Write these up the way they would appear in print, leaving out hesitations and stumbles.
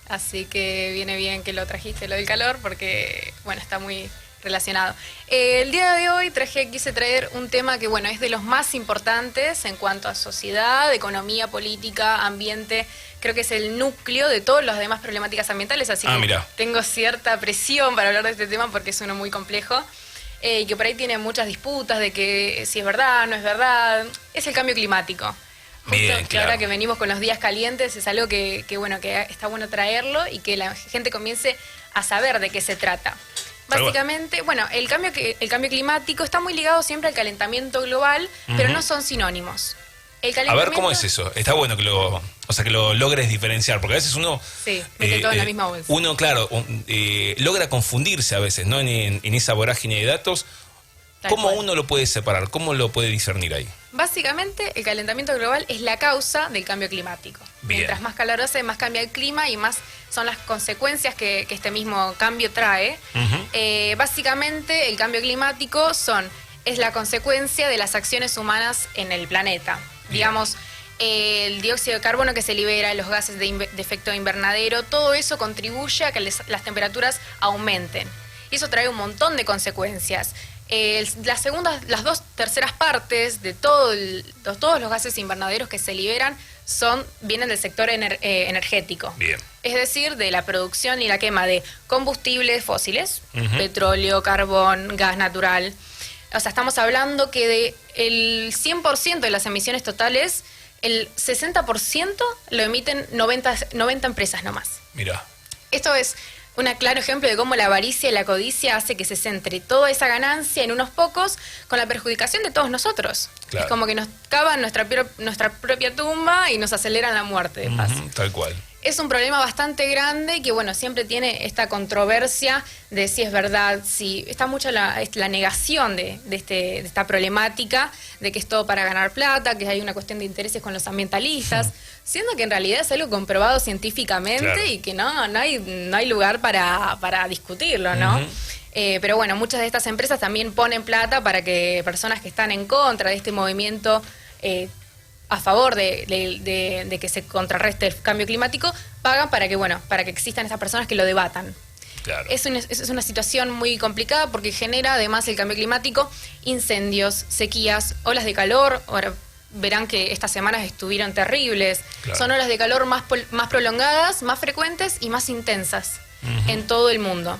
así que viene bien que lo trajiste, lo del calor, porque, bueno, está muy relacionado. El día de hoy quise traer un tema que, bueno, es de los más importantes en cuanto a sociedad, economía, política, ambiente. Creo que es el núcleo de todas las demás problemáticas ambientales, así que mira. tengo cierta presión para hablar de este tema porque es uno muy complejo. Y que por ahí tiene muchas disputas de que si es verdad, no es verdad. Es el cambio climático. Bien, Que claro. ahora que venimos con los días calientes es algo que está bueno traerlo y que la gente comience a saber de qué se trata. Básicamente, bueno, el cambio climático está muy ligado siempre al calentamiento global, pero no son sinónimos. A ver, ¿cómo es eso? Está bueno que lo logres diferenciar, porque a veces uno... Sí, mete todo en la misma bolsa. Uno, claro, logra confundirse a veces, ¿no? En esa vorágine de datos. ¿Cómo uno lo puede separar? ¿Cómo lo puede discernir ahí? Básicamente, el calentamiento global es la causa del cambio climático. Bien. Mientras más calor hace, más cambia el clima y más son las consecuencias que este mismo cambio trae. Básicamente, el cambio climático es la consecuencia de las acciones humanas en el planeta. Bien. Digamos, el dióxido de carbono que se libera, los gases de efecto invernadero, todo eso contribuye a que las temperaturas aumenten. Y eso trae un montón de consecuencias. Las dos terceras partes de todos los gases invernaderos que se liberan vienen del sector energético. Bien. Es decir, de la producción y la quema de combustibles fósiles, petróleo, carbón, gas natural. O sea, estamos hablando que del 100% de las emisiones totales, el 60% lo emiten 90 empresas nomás. Mira. Esto es un claro ejemplo de cómo la avaricia y la codicia hace que se centre toda esa ganancia en unos pocos con la perjudicación de todos nosotros. Claro. Es como que nos cavan nuestra propia tumba y nos aceleran la muerte de paso. Tal cual. Es un problema bastante grande que, bueno, siempre tiene esta controversia de si es verdad, si está mucho la negación de esta problemática, de que es todo para ganar plata, que hay una cuestión de intereses con los ambientalistas, siendo que en realidad es algo comprobado científicamente. Claro. Y que no hay lugar para discutirlo, ¿no? Pero bueno, muchas de estas empresas también ponen plata para que personas que están en contra de este movimiento a favor de que se contrarreste el cambio climático, pagan para que existan esas personas que lo debatan. Claro. Es una situación muy complicada porque genera además el cambio climático incendios, sequías, olas de calor. Ahora verán que estas semanas estuvieron terribles. Claro. Son olas de calor más prolongadas, más frecuentes y más intensas en todo el mundo.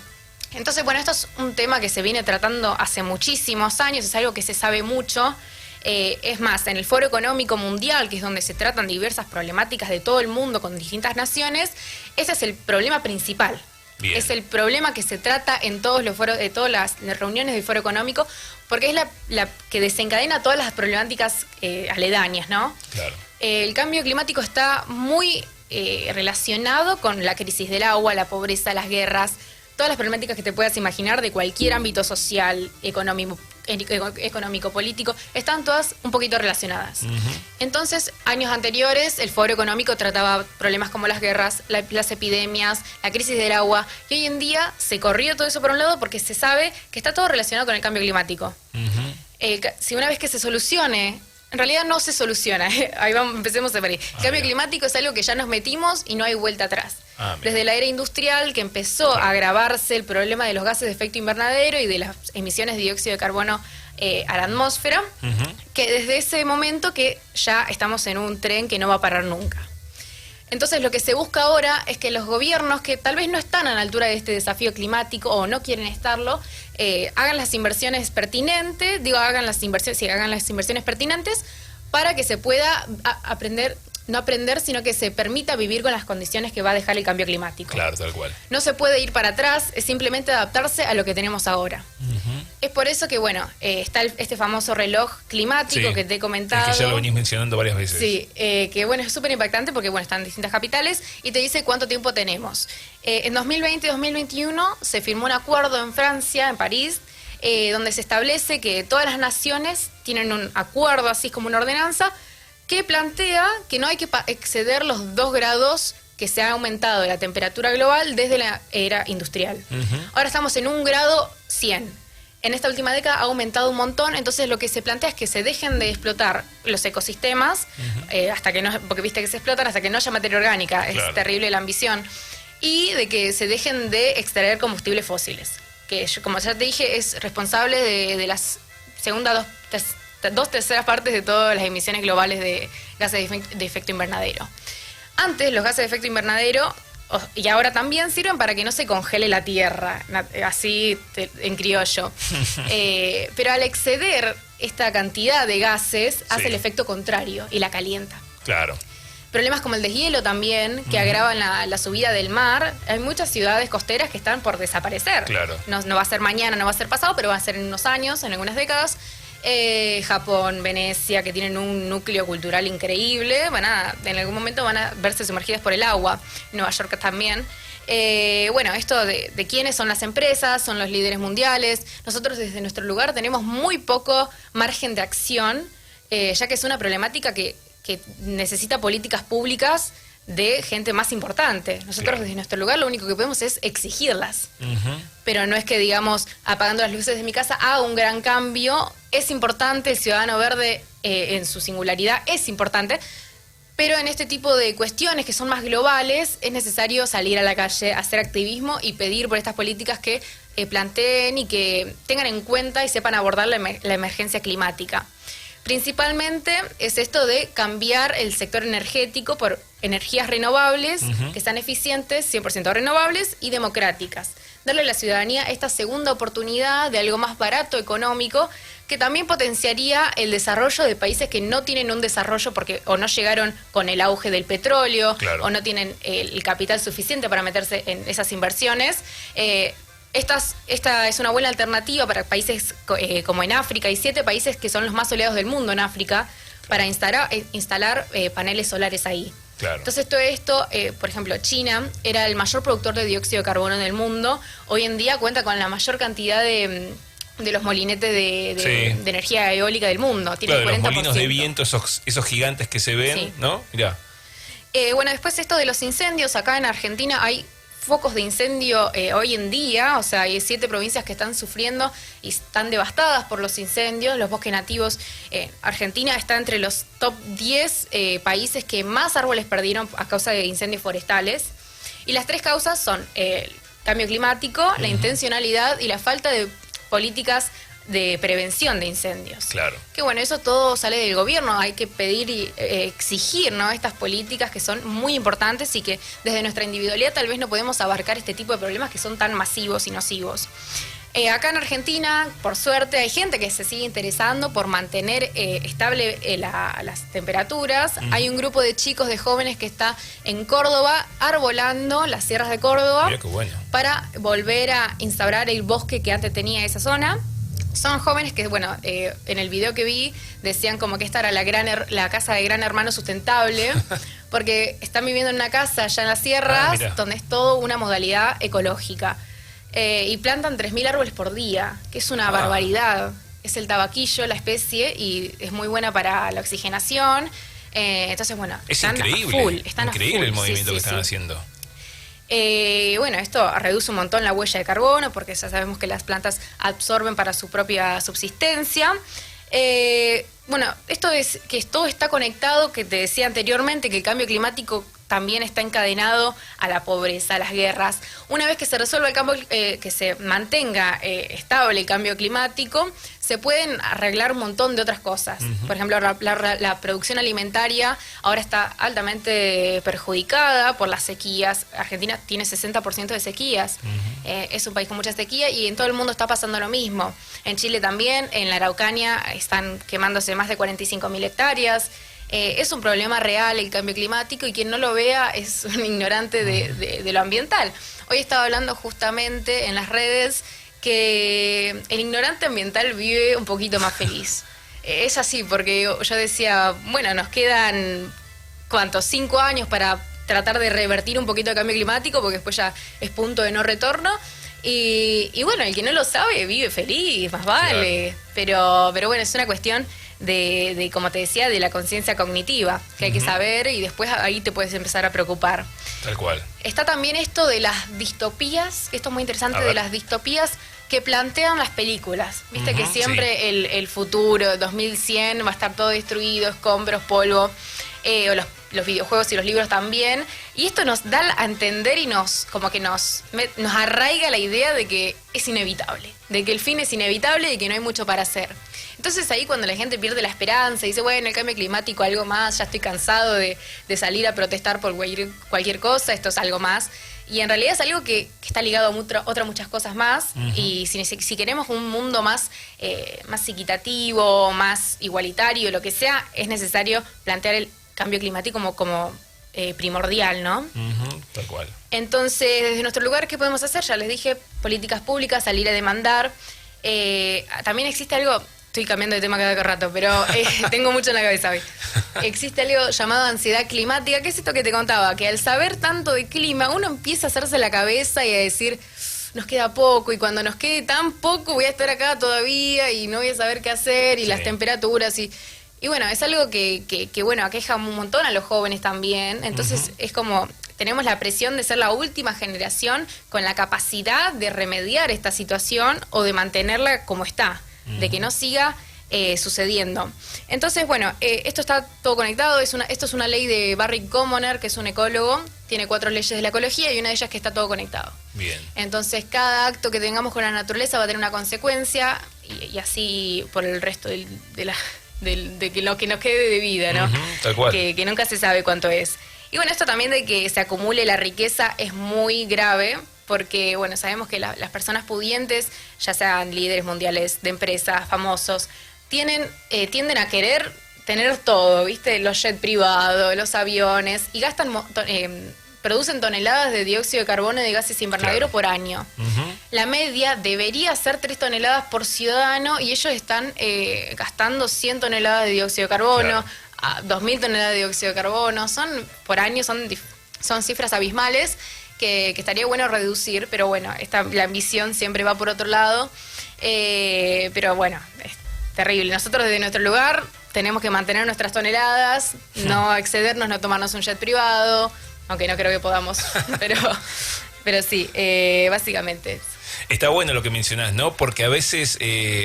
Entonces, bueno, esto es un tema que se viene tratando hace muchísimos años, es algo que se sabe mucho. Es más, en el Foro Económico Mundial, que es donde se tratan diversas problemáticas de todo el mundo con distintas naciones, ese es el problema principal. Bien. Es el problema que se trata en todas las reuniones del Foro Económico, porque es la que desencadena todas las problemáticas aledañas, ¿no? Claro. El cambio climático está muy relacionado con la crisis del agua, la pobreza, las guerras, todas las problemáticas que te puedas imaginar de cualquier ámbito social, económico, político, están todas un poquito relacionadas. Entonces, años anteriores, el Foro Económico trataba problemas como las guerras, las epidemias, la crisis del agua, y hoy en día se corrió todo eso por un lado porque se sabe que está todo relacionado con el cambio climático. Si una vez que se solucione, en realidad no se soluciona, ahí vamos, empecemos por ahí. El cambio climático es algo que ya nos metimos y no hay vuelta atrás. Desde la era industrial, que empezó a agravarse el problema de los gases de efecto invernadero y de las emisiones de dióxido de carbono a la atmósfera, que desde ese momento que ya estamos en un tren que no va a parar nunca. Entonces lo que se busca ahora es que los gobiernos que tal vez no están a la altura de este desafío climático o no quieren estarlo, hagan las inversiones pertinentes, hagan las inversiones pertinentes para que se pueda no aprender, sino que se permita vivir con las condiciones que va a dejar el cambio climático. Claro, tal cual. No se puede ir para atrás, es simplemente adaptarse a lo que tenemos ahora. Es por eso que, bueno, está este famoso reloj climático que te he comentado. Es que ya lo venís mencionando varias veces. Sí, que bueno, es súper impactante porque, bueno, están en distintas capitales y te dice cuánto tiempo tenemos. En 2020 y 2021 se firmó un acuerdo en Francia, en París, donde se establece que todas las naciones tienen un acuerdo, así como una ordenanza, que plantea que no hay que exceder los 2 grados que se ha aumentado la temperatura global desde la era industrial. Ahora estamos en 1 grado 100. En esta última década ha aumentado un montón, entonces lo que se plantea es que se dejen de explotar los ecosistemas, hasta que no, porque viste que se explotan hasta que no haya materia orgánica, es terrible la ambición. y de que se dejen de extraer combustibles fósiles, que como ya te dije es responsable de las segundas dos terceras partes de todas las emisiones globales de gases de efecto invernadero. Antes los gases de efecto invernadero, y ahora también, sirven para que no se congele la tierra, así en criollo. Pero al exceder esta cantidad de gases, hace el efecto contrario y la calienta. Claro. Problemas como el deshielo también, que agravan la subida del mar. Hay muchas ciudades costeras que están por desaparecer. Claro. No va a ser mañana, no va a ser pasado, pero va a ser en unos años, en algunas décadas. Japón, Venecia, que tienen un núcleo cultural increíble, en algún momento van a verse sumergidas por el agua. Nueva York también. Esto de quiénes son las empresas, son los líderes mundiales. Nosotros desde nuestro lugar tenemos muy poco margen de acción, ya que es una problemática que necesita políticas públicas de gente más importante. Nosotros desde nuestro lugar lo único que podemos es exigirlas. Pero no es que, digamos, apagando las luces de mi casa haga un gran cambio. Es importante, el ciudadano verde en su singularidad es importante, pero en este tipo de cuestiones que son más globales es necesario salir a la calle, hacer activismo y pedir por estas políticas que planteen y que tengan en cuenta y sepan abordar la emergencia climática. Principalmente es esto de cambiar el sector energético por energías renovables, que sean eficientes, 100% renovables y democráticas. Darle a la ciudadanía esta segunda oportunidad de algo más barato, económico, que también potenciaría el desarrollo de países que no tienen un desarrollo porque o no llegaron con el auge del petróleo, o no tienen el capital suficiente para meterse en esas inversiones. Esta es una buena alternativa para países como en África. Hay 7 países que son los más soleados del mundo en África para instalar paneles solares ahí. Claro. Entonces todo esto, por ejemplo, China era el mayor productor de dióxido de carbono en el mundo. Hoy en día cuenta con la mayor cantidad de los molinetes de energía eólica del mundo. Tiene claro, el 40%. Los molinos de viento, esos gigantes que se ven, ¿no? Mirá. Después esto de los incendios. Acá en Argentina hay focos de incendio hoy en día, o sea, hay 7 provincias que están sufriendo y están devastadas por los incendios. Los bosques nativos, Argentina está entre los top 10 países que más árboles perdieron a causa de incendios forestales. Y las 3 causas son el cambio climático, la intencionalidad y la falta de políticas de prevención de incendios. Claro. Que eso todo sale del gobierno, hay que pedir y exigir, ¿no?, estas políticas que son muy importantes y que desde nuestra individualidad tal vez no podemos abarcar este tipo de problemas que son tan masivos y nocivos. Acá en Argentina, por suerte, hay gente que se sigue interesando por mantener estable las temperaturas. Hay un grupo de chicos, de jóvenes que está en Córdoba arbolando las sierras de Córdoba. Mira qué bueno. Para volver a instaurar el bosque que antes tenía esa zona. Son jóvenes que, en el video que vi decían como que esta era la casa de Gran Hermano sustentable, porque están viviendo en una casa allá en las sierras, donde es todo una modalidad ecológica. Y plantan 3.000 árboles por día, que es una barbaridad. Es el tabaquillo, la especie, y es muy buena para la oxigenación. Entonces, es están increíble, a full. Están increíble a full, el movimiento que están haciendo. Esto reduce un montón la huella de carbono, porque ya sabemos que las plantas absorben para su propia subsistencia. Esto es que todo está conectado, que te decía anteriormente, que el cambio climático también está encadenado a la pobreza, a las guerras. Una vez que se resuelva el cambio, que se mantenga estable el cambio climático, se pueden arreglar un montón de otras cosas. Por ejemplo, la producción alimentaria ahora está altamente perjudicada por las sequías. Argentina tiene 60% de sequías. Es un país con mucha sequía y en todo el mundo está pasando lo mismo. En Chile también, en la Araucanía, están quemándose más de 45.000 hectáreas. Es un problema real el cambio climático y quien no lo vea es un ignorante de lo ambiental. Hoy estaba hablando justamente en las redes que el ignorante ambiental vive un poquito más feliz. Es así, porque yo decía, nos quedan, 5 años para tratar de revertir un poquito el cambio climático, porque después ya es punto de no retorno. Y el que no lo sabe vive feliz, más vale. Claro. Pero es una cuestión de, como te decía, de la conciencia cognitiva, que hay que saber y después ahí te puedes empezar a preocupar. Tal cual. Está también esto de las distopías, que esto es muy interesante, de las distopías que plantean las películas. Viste que siempre el futuro, 2100, va a estar todo destruido, escombros, polvo. los videojuegos y los libros también, y esto nos da a entender y nos arraiga la idea de que es inevitable, de que el fin es inevitable y que no hay mucho para hacer. Entonces ahí cuando la gente pierde la esperanza y dice, bueno, el cambio climático algo más, ya estoy cansado de salir a protestar por cualquier cosa, esto es algo más. Y en realidad es algo que está ligado a otras muchas cosas más. Y si queremos un mundo más equitativo, más igualitario, lo que sea, es necesario plantear el cambio climático como primordial, ¿no? Tal cual. Entonces, desde nuestro lugar, ¿qué podemos hacer? Ya les dije, políticas públicas, salir a demandar. También existe algo... Estoy cambiando de tema cada rato, pero tengo mucho en la cabeza hoy. Existe algo llamado ansiedad climática, que es esto que te contaba, que al saber tanto de clima, uno empieza a hacerse la cabeza y a decir, nos queda poco, y cuando nos quede tan poco voy a estar acá todavía y no voy a saber qué hacer, y sí, las temperaturas, y bueno, es algo que bueno, aqueja un montón a los jóvenes también. Entonces es como, tenemos la presión de ser la última generación con la capacidad de remediar esta situación o de mantenerla como está, de que no siga sucediendo. Entonces, bueno, esto está todo conectado. Esto es una ley de Barry Commoner, que es un ecólogo. Tiene 4 leyes de la ecología y una de ellas que está todo conectado. Bien. Entonces, cada acto que tengamos con la naturaleza va a tener una consecuencia y así por el resto de que lo que nos quede de vida, ¿no? Tal cual. Que nunca se sabe cuánto es. Y bueno, esto también de que se acumule la riqueza es muy grave, porque, bueno, sabemos que las personas pudientes, ya sean líderes mundiales de empresas, famosos, tienden a querer tener todo, ¿viste? Los jets privados, los aviones, y producen toneladas de dióxido de carbono y de gases invernadero por año. La media debería ser 3 toneladas por ciudadano, y ellos están gastando 100 toneladas de dióxido de carbono, 2.000 toneladas de dióxido de carbono, por año son cifras abismales, que estaría bueno reducir, pero bueno, la ambición siempre va por otro lado, pero bueno, es terrible. Nosotros desde nuestro lugar tenemos que mantener nuestras toneladas, no excedernos, no tomarnos un jet privado, aunque no creo que podamos, pero sí, básicamente. Está bueno lo que mencionás, ¿no? Porque a veces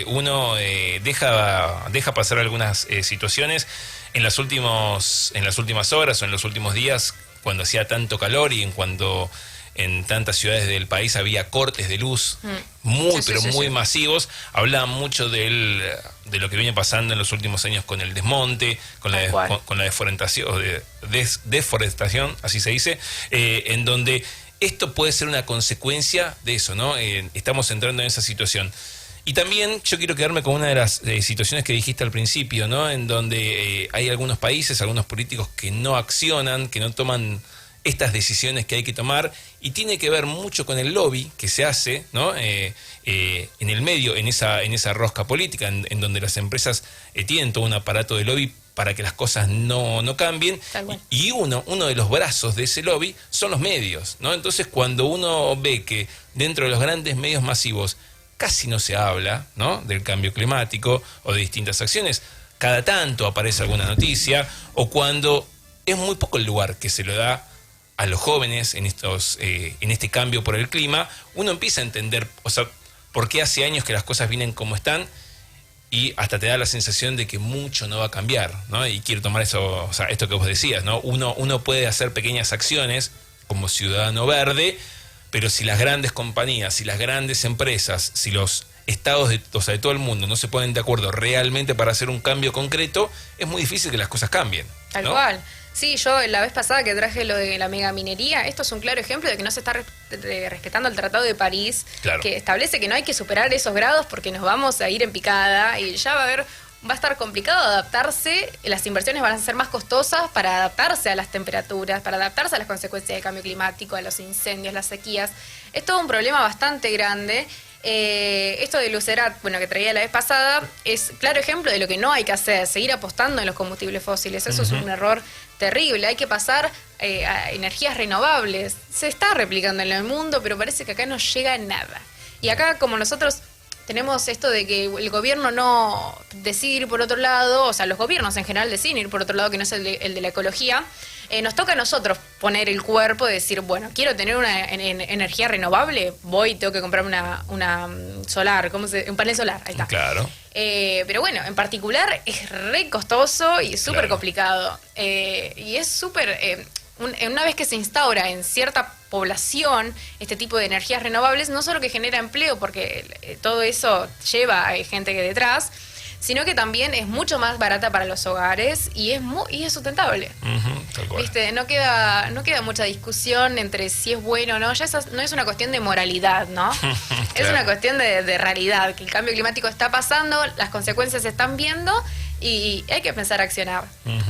uno deja pasar algunas situaciones en las últimas horas o en los últimos días, cuando hacía tanto calor y cuando en tantas ciudades del país había cortes de luz muy masivos. Hablaban mucho de lo que viene pasando en los últimos años con el desmonte, con la deforestación, así se dice, en donde esto puede ser una consecuencia de eso, ¿no? Estamos entrando en esa situación. Y también yo quiero quedarme con una de las situaciones que dijiste al principio, ¿no? En donde hay algunos países, algunos políticos que no accionan, que no toman estas decisiones que hay que tomar, y tiene que ver mucho con el lobby que se hace, ¿no? En el medio, en esa rosca política, en donde las empresas tienen todo un aparato de lobby para que las cosas no cambien. Y uno de los brazos de ese lobby son los medios, ¿no? Entonces, cuando uno ve que dentro de los grandes medios masivos casi no se habla, ¿no?, del cambio climático o de distintas acciones, cada tanto aparece alguna noticia, o cuando es muy poco el lugar que se lo da a los jóvenes en este cambio por el clima, uno empieza a entender, o sea, por qué hace años que las cosas vienen como están, y hasta te da la sensación de que mucho no va a cambiar, ¿no? Y quiero tomar eso, o sea, esto que vos decías, ¿no? Uno puede hacer pequeñas acciones como ciudadano verde, pero si las grandes compañías, si las grandes empresas, si los estados de todo el mundo no se ponen de acuerdo realmente para hacer un cambio concreto, es muy difícil que las cosas cambien, ¿no? Tal cual. Sí, yo la vez pasada que traje lo de la megaminería, esto es un claro ejemplo de que no se está respetando el Tratado de París, que establece que no hay que superar esos grados porque nos vamos a ir en picada y ya va a estar complicado adaptarse, las inversiones van a ser más costosas para adaptarse a las temperaturas, para adaptarse a las consecuencias del cambio climático, a los incendios, las sequías. Es todo un problema bastante grande. Esto de Lucerat, bueno, que traía la vez pasada, es claro ejemplo de lo que no hay que hacer, seguir apostando en los combustibles fósiles. Eso es un error terrible. Hay que pasar a energías renovables. Se está replicando en el mundo, pero parece que acá no llega nada. Y acá, como nosotros tenemos esto de que el gobierno no decide ir por otro lado, o sea, los gobiernos en general deciden ir por otro lado que no es el de la ecología, nos toca a nosotros poner el cuerpo y decir, bueno, quiero tener una energía renovable, voy, tengo que comprarme una solar, un panel solar, ahí está. Claro. Pero bueno, en particular es re costoso y súper complicado. Y es súper... una vez que se instaura en cierta población este tipo de energías renovables, no solo que genera empleo, porque todo eso lleva a gente que detrás, sino que también es mucho más barata para los hogares y es sustentable. Tal cual. ¿Viste? No queda mucha discusión entre si es bueno o no. Ya no es una cuestión de moralidad, ¿no? Claro. Es una cuestión de realidad, que el cambio climático está pasando, las consecuencias se están viendo y hay que empezar a accionar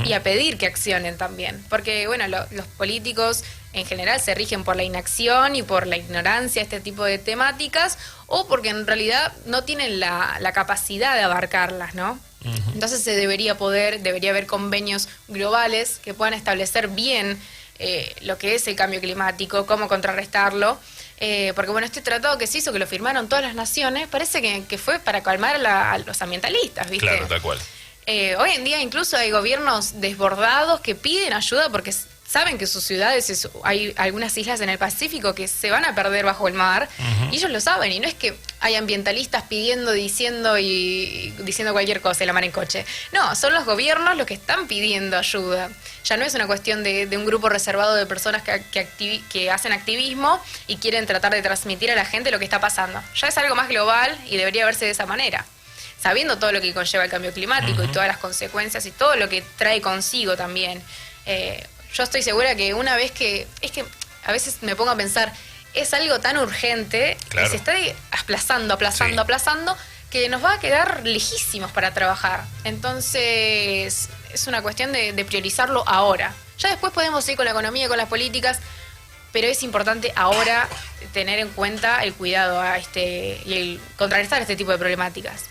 y a pedir que accionen también. Porque, bueno, los políticos en general se rigen por la inacción y por la ignorancia, este tipo de temáticas, o porque en realidad no tienen la capacidad de abarcarlas, ¿no? Entonces debería haber convenios globales que puedan establecer bien lo que es el cambio climático, cómo contrarrestarlo, porque bueno, este tratado que se hizo, que lo firmaron todas las naciones, parece que fue para calmar a los ambientalistas, ¿viste? Claro, tal cual. Hoy en día incluso hay gobiernos desbordados que piden ayuda porque saben que sus ciudades, hay algunas islas en el Pacífico que se van a perder bajo el mar, y ellos lo saben, y no es que hay ambientalistas diciendo cualquier cosa, la mar en coche. No, son los gobiernos los que están pidiendo ayuda. Ya no es una cuestión de un grupo reservado de personas que hacen activismo y quieren tratar de transmitir a la gente lo que está pasando. Ya es algo más global y debería verse de esa manera. Sabiendo todo lo que conlleva el cambio climático y todas las consecuencias y todo lo que trae consigo también. Yo estoy segura que una vez que... Es que a veces me pongo a pensar, es algo tan urgente que se está aplazando, que nos va a quedar lejísimos para trabajar. Entonces, es una cuestión de priorizarlo ahora. Ya después podemos ir con la economía y con las políticas, pero es importante ahora tener en cuenta el cuidado y el contrarrestar este tipo de problemáticas.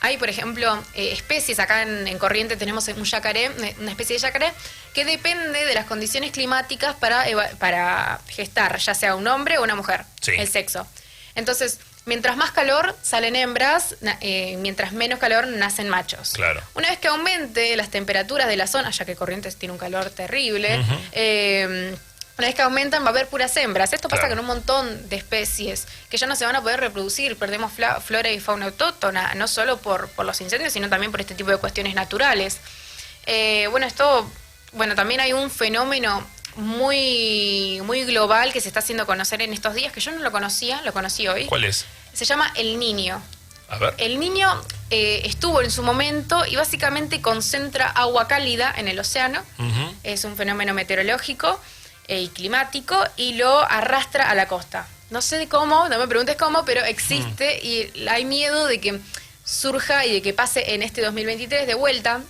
Hay, por ejemplo, especies, acá en Corrientes tenemos un yacaré, una especie de yacaré, que depende de las condiciones climáticas para gestar, ya sea un hombre o una mujer, el sexo. Entonces, mientras más calor salen hembras, mientras menos calor nacen machos. Claro. Una vez que aumente las temperaturas de la zona, ya que Corrientes tiene un calor terrible, una vez que aumentan va a haber puras hembras. Esto pasa con un montón de especies que ya no se van a poder reproducir. Perdemos flora y fauna autóctona, no solo por los incendios, sino también por este tipo de cuestiones naturales. También hay un fenómeno muy, muy global que se está haciendo conocer en estos días, que yo no lo conocía, lo conocí hoy. ¿Cuál es? Se llama El Niño. A ver. El Niño estuvo en su momento y básicamente concentra agua cálida en el océano. Es un fenómeno meteorológico y climático, y lo arrastra a la costa. No sé cómo, no me preguntes cómo, pero existe y hay miedo de que surja y de que pase en este 2023 de vuelta.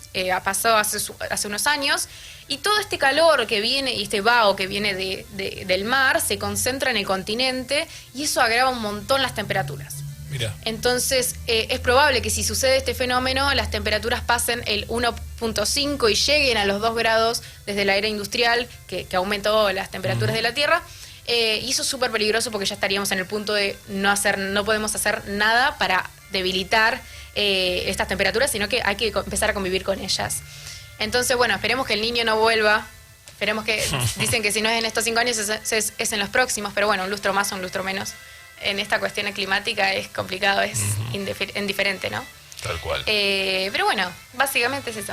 Pasó hace unos años, y todo este calor que viene y este vaho que viene del mar se concentra en el continente, y eso agrava un montón las temperaturas. Mira. Entonces, es probable que si sucede este fenómeno, las temperaturas pasen el 1.5 y lleguen a los 2 grados desde la era industrial, que aumentó las temperaturas de la Tierra. Y eso es súper peligroso porque ya estaríamos en el punto de no podemos hacer nada para debilitar estas temperaturas, sino que hay que empezar a convivir con ellas. Entonces, bueno, esperemos que el Niño no vuelva. Esperemos que... Dicen que si no es en estos 5 años, es en los próximos, pero bueno, un lustro más o un lustro menos. En esta cuestión climática es complicado, es indiferente, ¿no? Tal cual. Pero bueno, básicamente es eso.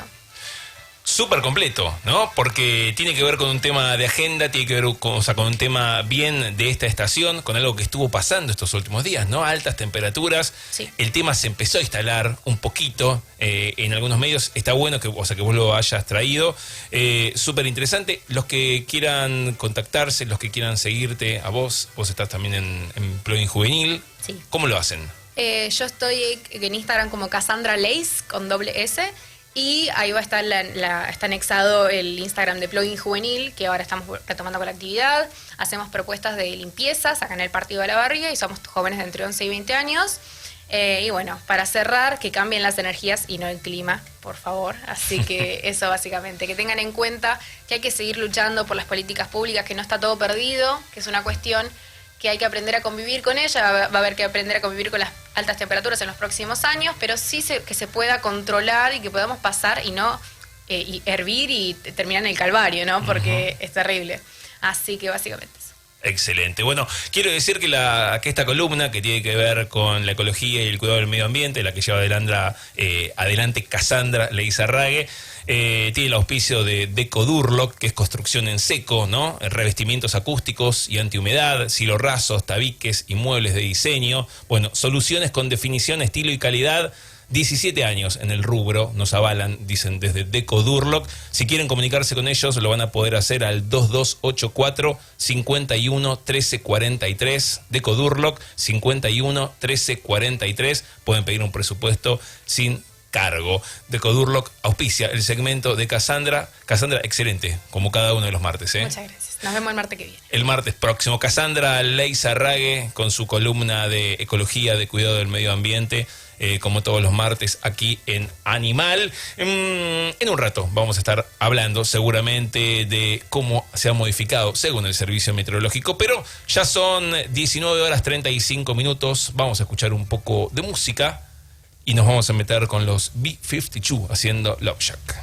Súper completo, ¿no? Porque tiene que ver con un tema de agenda, tiene que ver con un tema bien de esta estación, con algo que estuvo pasando estos últimos días, ¿no? Altas temperaturas. Sí. El tema se empezó a instalar un poquito en algunos medios. Está bueno que vos lo hayas traído. Súper interesante. Los que quieran contactarse, los que quieran seguirte a vos estás también en Plugin Juvenil. Sí. ¿Cómo lo hacen? Yo estoy en Instagram como Cassandra Lace, con $S. Y ahí va a estar está anexado el Instagram de Plugin Juvenil, que ahora estamos retomando con la actividad. Hacemos propuestas de limpiezas acá en el Partido de la Barriga y somos jóvenes de entre 11 y 20 años. Y bueno, para cerrar, que cambien las energías y no el clima, por favor. Así que eso básicamente, que tengan en cuenta que hay que seguir luchando por las políticas públicas, que no está todo perdido, que es una cuestión que hay que aprender a convivir con ella, va a haber que aprender a convivir con las altas temperaturas en los próximos años, pero sí que se pueda controlar y que podamos pasar y no y hervir y terminar en el calvario, ¿no? Porque es terrible. Así que básicamente eso. Excelente. Bueno, quiero decir que esta columna que tiene que ver con la ecología y el cuidado del medio ambiente, la que lleva adelante Cassandra Leizarrague, tiene el auspicio de Deco Durlock, que es construcción en seco, ¿no? Revestimientos acústicos y antihumedad, silorrazos, tabiques y muebles de diseño. Bueno, soluciones con definición, estilo y calidad. 17 años en el rubro, nos avalan, dicen desde Deco Durlock. Si quieren comunicarse con ellos, lo van a poder hacer al 2284 51 13 43. Deco Durlock 51 13 43. Pueden pedir un presupuesto sin cargo. Deco Durlock auspicia el segmento de Cassandra. Cassandra, excelente, como cada uno de los martes. Muchas gracias. Nos vemos el martes que viene. El martes próximo. Cassandra Leizarrague con su columna de ecología, de cuidado del medio ambiente. Como todos los martes aquí en Animal. En un rato vamos a estar hablando seguramente de cómo se ha modificado según el servicio meteorológico, pero ya son 19 horas 35 minutos. Vamos a escuchar un poco de música y nos vamos a meter con los B-52 haciendo Love Shack.